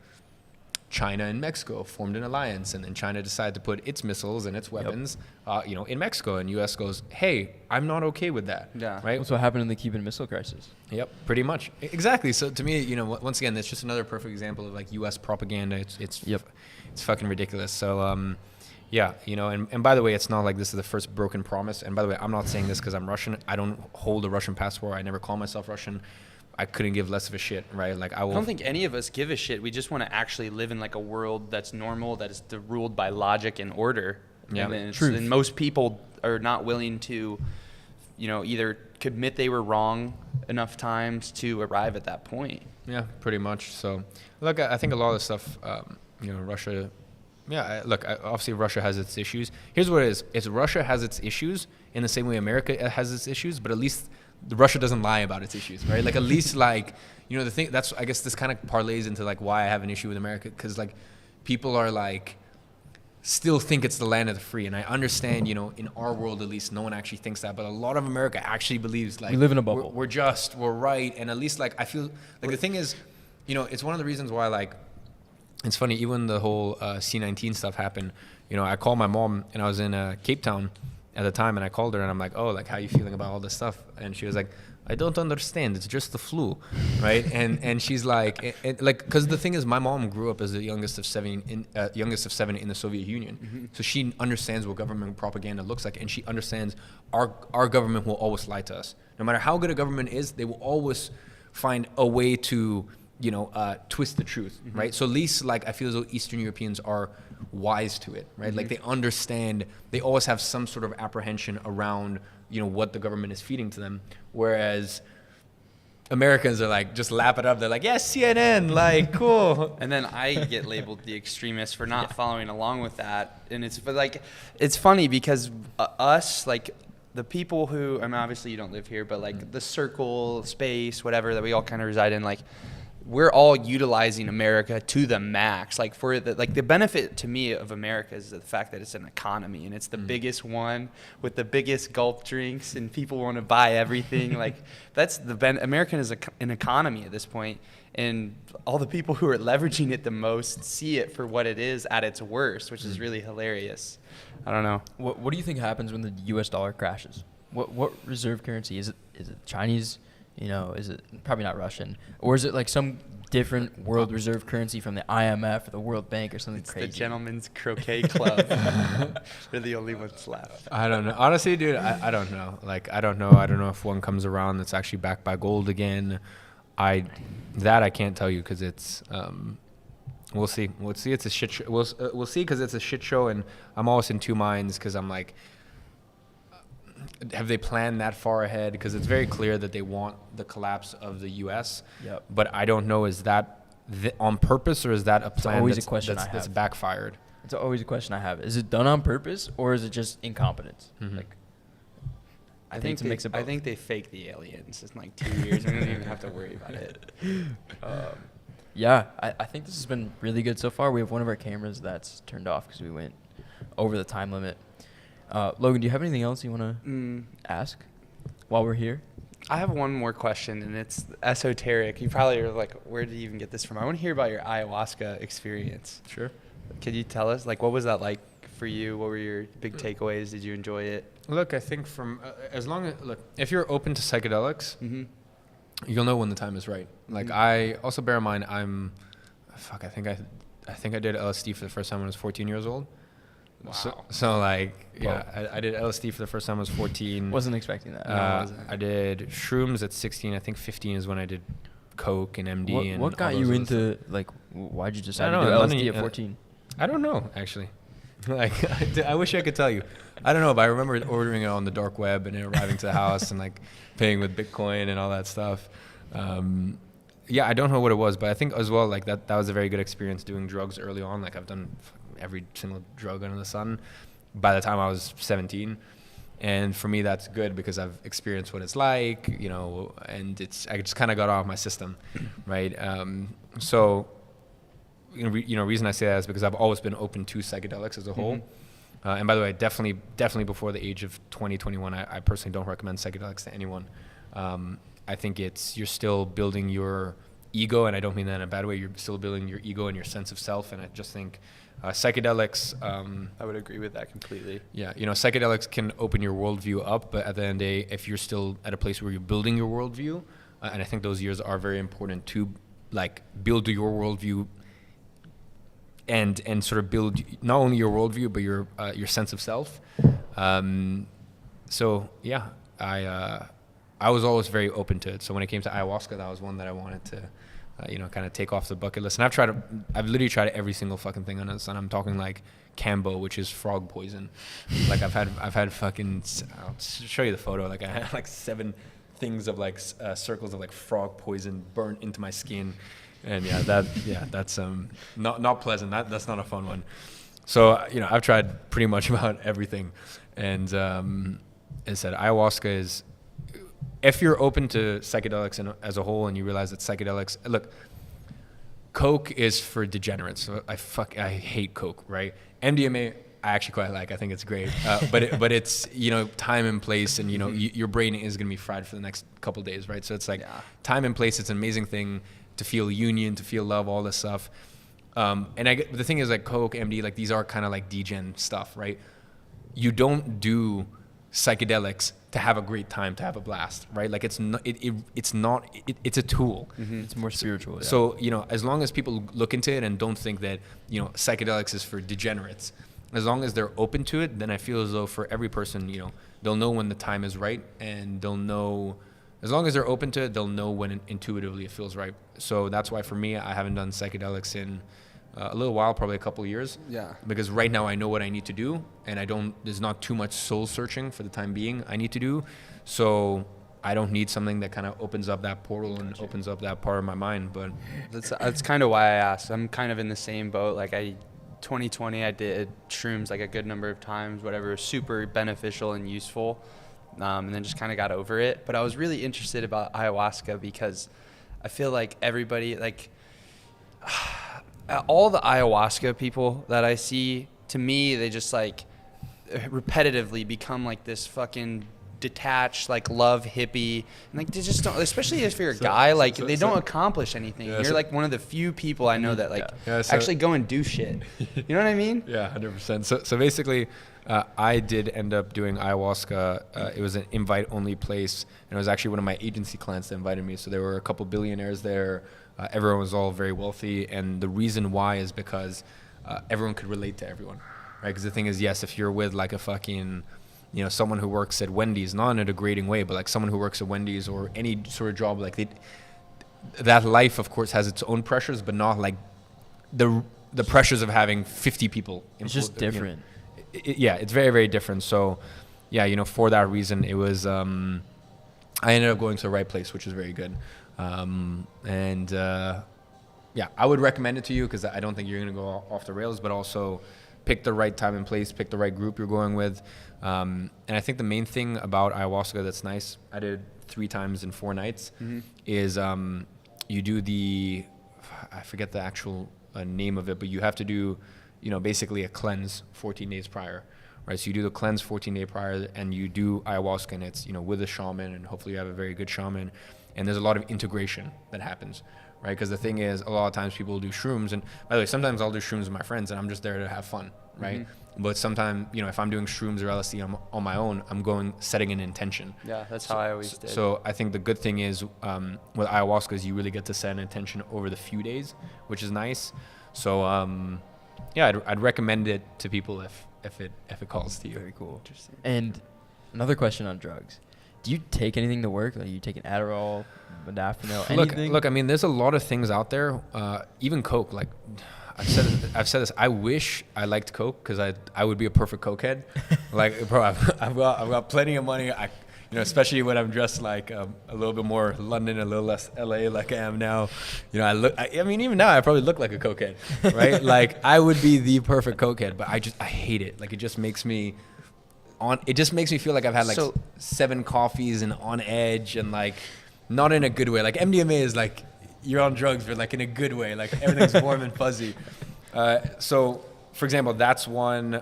China and Mexico formed an alliance, and then China decided to put its missiles and its weapons, in Mexico, and U.S. goes, hey, I'm not okay with that.
Yeah.
Right.
That's what happened in the Cuban Missile Crisis.
Yep, pretty much. Exactly. So to me, once again, it's just another perfect example of like U.S. propaganda. It's fucking ridiculous. So, and by the way, it's not like this is the first broken promise. And by the way, I'm not saying this because I'm Russian. I don't hold a Russian passport. I never call myself Russian. I couldn't give less of a shit, right? Like I
don't think any of us give a shit. We just want to actually live in like a world that's normal, that is ruled by logic and order.
Yeah,
and most people are not willing to, either admit they were wrong enough times to arrive at that point.
Yeah, pretty much. So, look, I think a lot of the stuff, Russia. Yeah, look, obviously Russia has its issues. Here's what it is: it's Russia has its issues in the same way America has its issues, but at least Russia doesn't lie about its issues, right? Like at least like, the thing that's, I guess this kind of parlays into like why I have an issue with America, because like people are like still think it's the land of the free, and I understand, in our world at least no one actually thinks that, but a lot of America actually believes like
we live in a bubble.
We're just, we're right, and at least like I feel like the thing is, it's one of the reasons why like it's funny, even the whole C-19 stuff happened. I called my mom, and I was in Cape Town at the time, and I called her, and I'm like, oh, like, how you feeling about all this stuff? And she was like, I don't understand. It's just the flu, right? And she's like, because the thing is, my mom grew up as the youngest of seven in the Soviet Union, so she understands what government propaganda looks like, and she understands our government will always lie to us. No matter how good a government is, they will always find a way to twist the truth, right? So at least like I feel as though Eastern Europeans are wise to it, right? Like they understand, they always have some sort of apprehension around, what the government is feeding to them. Whereas Americans are like, just lap it up. They're like, yes, CNN, like, cool.
And then I get labeled the extremist for not following along with that. And it's funny because us, like, the people who, I mean, obviously you don't live here, but like the circle, space, whatever that we all kind of reside in, like, we're all utilizing America to the max. Like the benefit to me of America is the fact that it's an economy, and it's the biggest one with the biggest gulp drinks, and people want to buy everything. Like that's American is an economy at this point, and all the people who are leveraging it the most see it for what it is at its worst, which is really hilarious. I don't know.
What do you think happens when the U.S. dollar crashes? What reserve currency is it? Is it Chinese? Is it probably not Russian, or is it like some different world reserve currency from the IMF or the World Bank or something crazy?
It's the Gentlemen's Croquet Club. They're the only ones left.
I don't know. Honestly, dude, I don't know. Like, I don't know. I don't know if one comes around that's actually backed by gold again. I can't tell you because it's. We'll see. We'll see. It's a shit show. We'll see because it's a shit show, and I'm always in two minds because I'm like. have they planned that far ahead? Because it's very clear that they want the collapse of the U.S.
Yep.
But I don't know, is that on purpose, or is that a plan
always
that's,
a question
that's
I have.
backfired?
It's always a question I have. Is it done on purpose, or is it just incompetence?
Mhm.
Like,
I think
it's a mix of both.
I think they fake the aliens. It's in like 2 years. We don't even have to worry about it.
Yeah, I think this has been really good so far. We have one of our cameras that's turned off because we went over the time limit. Logan, do you have anything else you want to ask while we're here?
I have one more question, and it's esoteric. You probably are like, where did you even get this from? I want to hear about your ayahuasca experience.
Sure.
Could you tell us, like, what was that like for you? What were your big takeaways? Did you enjoy it?
Look, I think from as long as if you're open to psychedelics,
Mm-hmm.
you'll know when the time is right. Like I also bear in mind, I think I did LSD for the first time when I was 14 years old.
Wow.
So like, yeah, I did LSD for the first time when I was 14.
Wasn't expecting that.
No, I wasn't.
I did shrooms at 16. I think 15 is when I did coke and MD.
What
and
got
all
you
those
into, like, why'd you decide
I
to
don't
do
know,
LSD at
London,
14?
I don't know, actually. Like, I wish I could tell you. I don't know, but I remember ordering it on the dark web and it arriving to the house and like paying with Bitcoin and all that stuff. Yeah, I don't know what it was, but I think as well, like that was a very good experience doing drugs early on. Like I've done every single drug under the sun by the time I was 17. And for me, that's good because I've experienced what it's like, you know, and I just kind of got off my system, right? So, reason I say that is because I've always been open to psychedelics as a whole. And by the way, definitely before the age of 20, 21, I personally don't recommend psychedelics to anyone. I think you're still building your ego, and I don't mean that in a bad way. You're still building your ego and your sense of self, and I just think psychedelics.
I would agree with that completely.
Yeah, psychedelics can open your worldview up, but at the end of the day, if you're still at a place where you're building your worldview, and I think those years are very important to like build your worldview and sort of build not only your worldview but your sense of self. So yeah, I was always very open to it. So when it came to ayahuasca, that was one that I wanted to, kind of take off the bucket list. And I've literally tried every single fucking thing on this. And I'm talking like Cambo, which is frog poison. Like I've had fucking, I'll show you the photo. Like I had like 7 things of like circles of like frog poison burnt into my skin. And that's not pleasant. That's not a fun one. So, I've tried pretty much about everything. And as I said, ayahuasca is, if you're open to psychedelics as a whole and you realize that psychedelics, look, coke is for degenerates. So I hate coke, right? MDMA, I actually quite like. I think it's great. But it's, time and place, and, your brain is going to be fried for the next couple of days, right? So it's like time and place. It's an amazing thing to feel union, to feel love, all this stuff. And the thing is, like coke, MD, like these are kind of like degen stuff, right? You don't do psychedelics to have a great time, to have a blast, right? Like it's a tool.
It's more spiritual. Yeah.
So, as long as people look into it and don't think that, psychedelics is for degenerates, as long as they're open to it, then I feel as though for every person, they'll know when the time is right, and they'll know, as long as they're open to it, they'll know when intuitively it feels right. So that's why for me, I haven't done psychedelics in a little while, probably a couple of years.
Yeah.
Because right now I know what I need to do, and there's not too much soul searching for the time being I need to do. So I don't need something that kind of opens up that portal and opens up that part of my mind. But
That's kind of why I asked. I'm kind of in the same boat. Like 2020, I did shrooms like a good number of times, whatever, super beneficial and useful. And then just kind of got over it. But I was really interested about ayahuasca because I feel like everybody, like all the ayahuasca people that I see, to me, they just like repetitively become like this fucking detached, like love hippie. And like they just don't, especially if you're a guy, like they don't accomplish anything.
Yeah,
you're like one of the few people I know that like actually go and do shit. You know what I mean?
Yeah, 100%. So basically, I did end up doing ayahuasca. It was an invite-only place, and it was actually one of my agency clients that invited me. So there were a couple billionaires there. Everyone was all very wealthy, and the reason why is because everyone could relate to everyone, right? Because the thing is, yes, if you're with like a fucking, someone who works at Wendy's, not in a degrading way, but like someone who works at Wendy's or any sort of job, like that life, of course, has its own pressures, but not like the pressures of having 50 people.
It's just different.
Yeah, it's very, very different. So yeah, for that reason, it was, I ended up going to the right place, which is very good. Yeah, I would recommend it to you because I don't think you're going to go off the rails, but also pick the right time and place, pick the right group you're going with. And I think the main thing about ayahuasca that's nice, I did 3 times in 4 nights, is you do I forget the actual name of it, but you have to do, basically a cleanse 14 days prior. Right, so you do the cleanse 14 days prior, and you do ayahuasca, and it's with a shaman, and hopefully you have a very good shaman. And there's a lot of integration that happens, right? Because the thing is, a lot of times people do shrooms, and by the way, sometimes I'll do shrooms with my friends, and I'm just there to have fun, right? But sometimes, if I'm doing shrooms or LSD on my own, I'm setting an intention.
Yeah, that's how I always did.
So I think the good thing is with ayahuasca is you really get to set an intention over the few days, which is nice. So yeah, I'd recommend it to people if it calls to you.
Very cool.
Interesting.
And another question on drugs. Do you take anything to work? Like, you take an Adderall, modafinil, anything?
Look. I mean, there's a lot of things out there. Even Coke. Like, I've said this. I wish I liked Coke because I would be a perfect cokehead. Like, bro, I've got plenty of money. Especially when I'm dressed like a little bit more London, a little less LA, like I am now. I mean, even now I probably look like a cokehead, right? Like, I would be the perfect cokehead, but I hate it. Like, it just makes me feel like I've had 7 coffees and on edge, and like not in a good way. Like, MDMA is like you're on drugs, but like in a good way. Like, everything's warm and fuzzy. So, for example, that's one.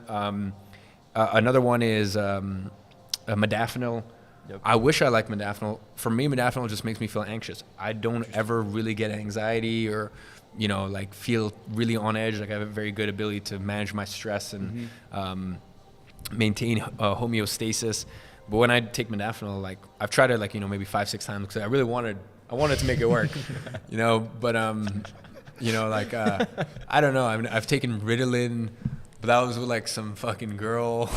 Another one is modafinil. Yep. I wish I liked modafinil. For me, modafinil just makes me feel anxious. I don't ever really get anxiety or, like feel really on edge. Like, I have a very good ability to manage my stress and maintain homeostasis. But when I take modafinil, like, I've tried it maybe 5-6 times because I really wanted to make it work, But I don't know. I mean, I've taken Ritalin. But that was with like some fucking girl,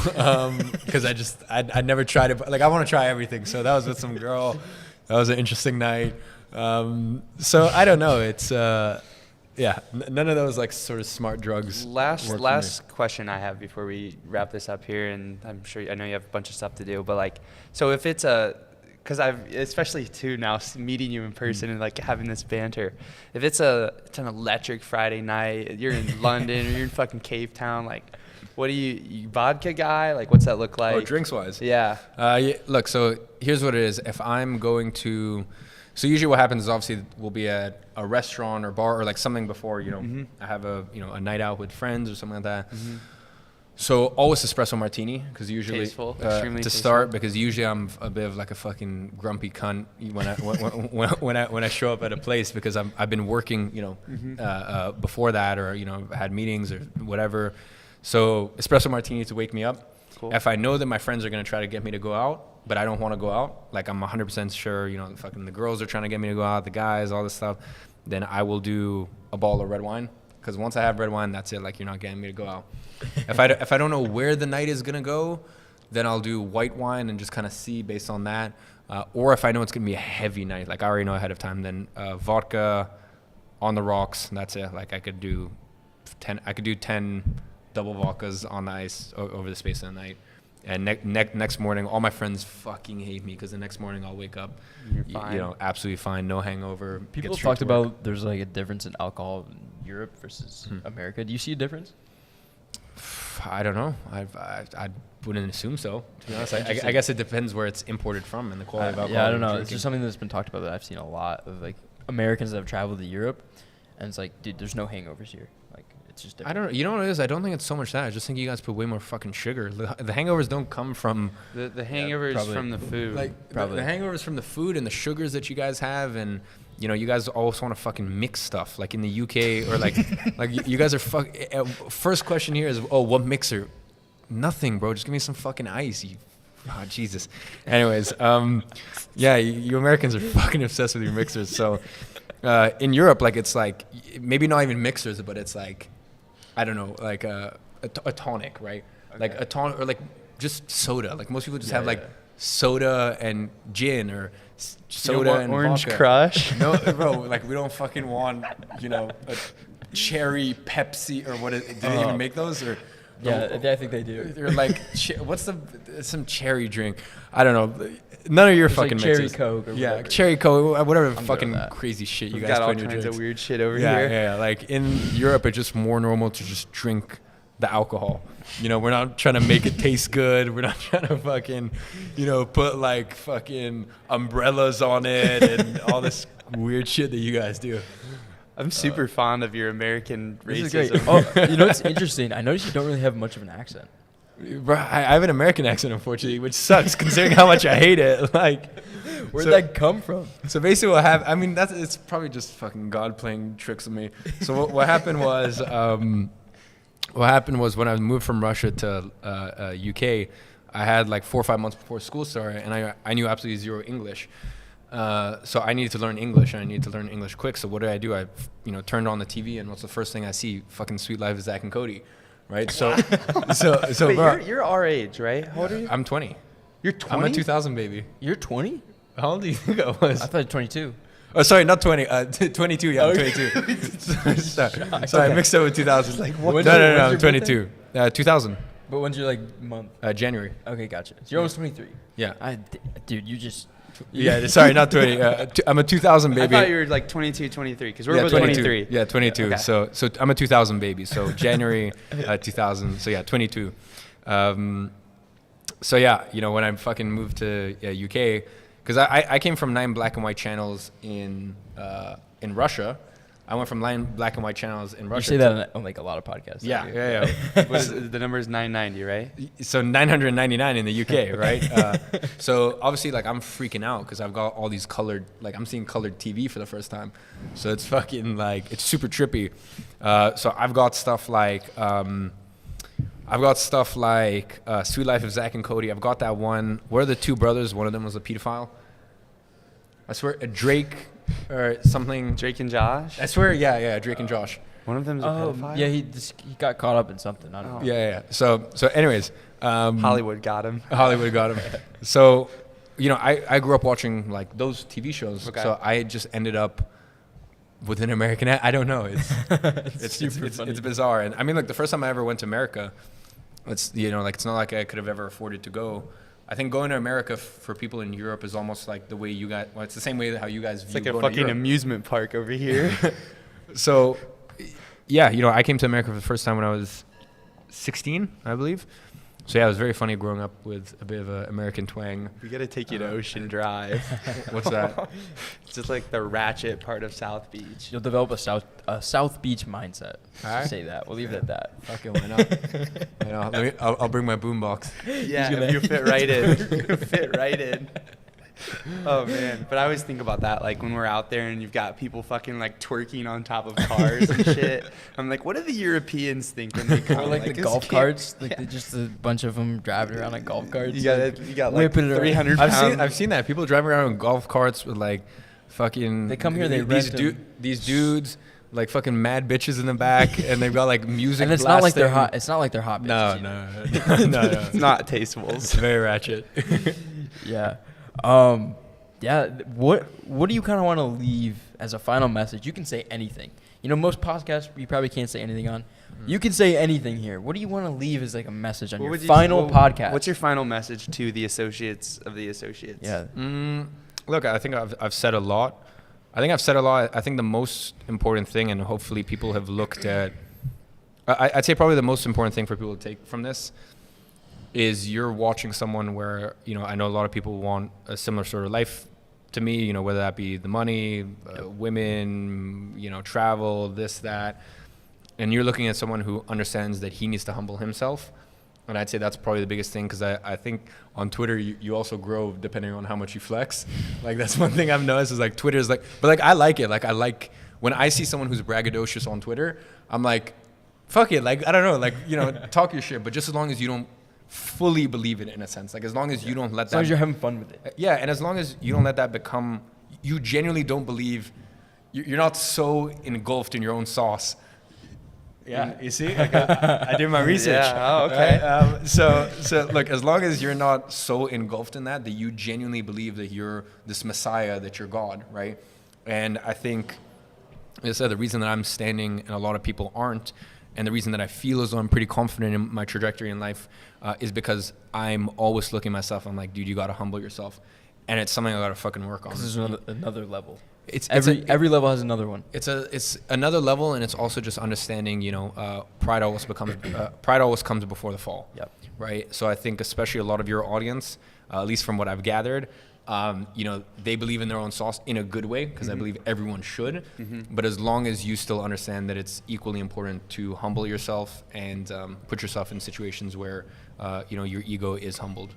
because I'd never tried it. But, like, I want to try everything. So that was with some girl. That was an interesting night. So I don't know. It's none of those like sort of smart drugs.
Last question I have before we wrap this up here, and I know you have a bunch of stuff to do. But like, so if it's because I've, especially too now meeting you in person and like having this banter, if it's an electric Friday night, you're in London or you're in fucking Cape Town, like, what are you vodka guy? Like, what's that look like?
Oh, drinks wise.
Yeah.
Look, so here's what it is. If I'm going to, so usually what happens is obviously we'll be at a restaurant or bar or like something before, I have a night out with friends or something like that. So always espresso martini, because usually
tasteful, extremely
to
tasteful.
Start, because usually I'm a bit of like a fucking grumpy cunt when I show up at a place, because I've been working before that, or had meetings or whatever. So espresso martini to wake me up.
Cool.
If I know that my friends are gonna try to get me to go out, but I don't want to go out, like I'm 100% sure the girls are trying to get me to go out, the guys, all this stuff, then I will do a bottle of red wine. Because once I have red wine, that's it. Like, you're not getting me to go out. If I don't know where the night is gonna go, then I'll do white wine and just kind of see based on that. Or if I know it's gonna be a heavy night, like I already know ahead of time, then vodka on the rocks. And that's it. Like, I could do 10 double vodkas on the ice over the space of the night. And next morning, all my friends fucking hate me, because the next morning I'll wake up,
You're fine.
absolutely fine, no hangover.
People talked about there's like a difference in alcohol in Europe versus America. Do you see a difference?
I don't know. I wouldn't assume so, to be honest. I guess it depends where it's imported from and the quality of alcohol.
Yeah, I don't know. It's
drinking.
just something that's been talked about that I've seen a lot of, like, Americans that have traveled to Europe, and it's like, dude, there's no hangovers here. Like, it's just different.
I don't know. You know what it is? I don't think it's so much that. I just think you guys put way more fucking sugar. The hangovers don't come from...
The hangovers
probably.
from the food.
Like,
Probably.
the hangovers from the food and the sugars that you guys have, and... you guys always want to fucking mix stuff, like in the UK, or like, like you guys are first question here is, oh, what mixer? Nothing, bro. Just give me some fucking ice. Oh, Jesus. Anyways, yeah, you Americans are fucking obsessed with your mixers. So, in Europe, like, it's like, maybe not even mixers, but it's like, I don't know, like a tonic, right? Okay. Like a tonic, or like just soda. Like, most people just have like soda and gin, or soda and
Orange
vodka.
Crush.
No, bro, like, we don't fucking want, a cherry Pepsi, or what? Did they even make those? Or
Yeah, I think they do.
They're like, what's some cherry drink? I don't know. None of your
It's
fucking
like cherry
mixes.
Coke or
Yeah,
whatever.
cherry Coke, whatever
I'm
fucking
good with that.
crazy shit you
We've
guys
got all
put in your
kinds
drinks.
of weird shit over
Yeah,
here.
yeah. Like in Europe, it's just more normal to just drink the alcohol. You know, we're not trying to make it taste good. We're not trying to fucking, put like fucking umbrellas on it and all this weird shit that you guys do.
I'm super fond of your American
This is
racism.
great. Oh, it's interesting. I noticed you don't really have much of an accent.
Bro, I have an American accent, unfortunately, which sucks considering how much I hate it. Like,
Where'd
so-
that come from?
So basically, it's probably just fucking God playing tricks with me. So what happened was, when I moved from Russia to UK, I had like 4 or 5 months before school started, and I knew absolutely zero English. So I needed to learn English, and I needed to learn English quick. So what did? I turned on the TV, and what's the first thing I see? Fucking Sweet Life of Zach and Cody, right? So, so
Wait,
bro,
you're our age, right? How old are you?
I'm 20.
You're 20.
I'm a 2000 baby.
You're 20?
How old do you think I was?
I thought you were 22.
Oh, sorry, not 20. 22. Yeah, I'm 22. sorry, I mixed up with 2000. Like,
what?
No,
When's
I'm
your
22. 2000.
But when's your month?
January.
Okay, gotcha. So you're almost 23.
Yeah.
Dude, you just.
Yeah, sorry, not 20. I'm a 2000
I
baby.
thought you were like 22, 23, because we're
Yeah,
both
22.
23.
Yeah, 22.
Okay.
So I'm a 2000 baby. So January 2000. So yeah, 22. So yeah, when I fucking moved to UK, because I came from 9 black and white channels in Russia. I went from 9 black and white channels in Russia.
You say that on like a lot of podcasts.
Yeah.
What is it? The number is 990, right?
So 999 in the UK, right? So obviously, like, I'm freaking out because I've got all these colored, like, I'm seeing colored TV for the first time. So it's fucking like, it's super trippy. So I've got stuff like, Sweet Life of Zach and Cody. I've got that one. What are the 2 brothers? One of them was a pedophile. I swear, Drake or something.
Drake and Josh.
I swear, yeah, Drake and Josh.
One of them's a pedophile.
Yeah, he got caught up in something. I don't know.
Yeah. So anyways,
Hollywood got him.
Hollywood got him. So, I grew up watching like those TV shows.
Okay.
So I just ended up with an American. I don't know. It's
super funny.
it's bizarre. And I mean, like the first time I ever went to America, it's it's not like I could have ever afforded to go. I think going to America for people in Europe is almost like the way you guys. Well, it's the same way how you guys
It's
view
like a
going to
fucking
Europe.
amusement park over here.
So, yeah, I came to America for the first time when I was 16, I believe. So yeah, it was very funny growing up with a bit of an American twang.
We gotta take you to Ocean Drive.
What's that?
It's just like the ratchet part of South Beach.
You'll develop a South Beach mindset.
Alright.
Say that. We'll leave it at that.
Fucking why not? I'll bring my boombox.
Yeah,
gonna-
you fit right in. You fit right in. Oh man, but I always think about that, like when we're out there and you've got people fucking like twerking on top of cars and shit. I'm like, what do the Europeans think when they come?
Or like the
this
golf
kid-
carts, like
Yeah.
Just a bunch of them driving around on golf carts.
You got like
Whipping it around.
300
I've seen that people driving around in golf carts with like fucking.
They come here, they
these
rent 'em.
these dudes like fucking mad bitches in the back, and they've got like music.
And it's not like they're
blasting.
hot. It's not like they're hot.
No,
bitches, you know?
no.
It's not tasteables.
It's very ratchet.
Yeah. Yeah. What do you kind of want to leave as a final message? You can say anything. Most podcasts you probably can't say anything on. You can say anything here. What do you want to leave as like a message on
What
your
would you-
final
what-
podcast?
What's your final message to the associates of the associates?
Yeah.
Look, I think I've said a lot. I think the most important thing, and hopefully people have looked at, I'd say probably the most important thing for people to take from this is you're watching someone where, I know a lot of people want a similar sort of life to me, whether that be the money, women, travel, this, that. And you're looking at someone who understands that he needs to humble himself. And I'd say that's probably the biggest thing, because I think on Twitter you also grow depending on how much you flex. Like that's one thing I've noticed is like Twitter is like, but like I like it. Like I like when I see someone who's braggadocious on Twitter, I'm like, fuck it. Like I don't know, like talk your shit, but just as long as you don't fully believe it in a sense, like as long as you don't let
As long
that.
as you're having fun with it.
Yeah, and as long as you don't let that become, you genuinely don't believe, you're not so engulfed in your own sauce. Yeah, you see, like I did my research.
Yeah, oh, okay.
Right? So look, as long as you're not so engulfed in that you genuinely believe that you're this Messiah, that you're God, right? And I think, as I said, the reason that I'm standing and a lot of people aren't And the reason that I feel as though I'm pretty confident in my trajectory in life is because I'm always looking at myself. I'm like, dude, you got to humble yourself. And it's something I got to fucking work on.
Because there's another level.
It's
Every level has another one.
It's another level, and it's also just understanding, pride always comes before the fall.
Yep.
Right. So I think especially a lot of your audience, at least from what I've gathered, they believe in their own sauce in a good way, because I believe everyone should. But as long as you still understand that it's equally important to humble yourself and put yourself in situations where your ego is humbled.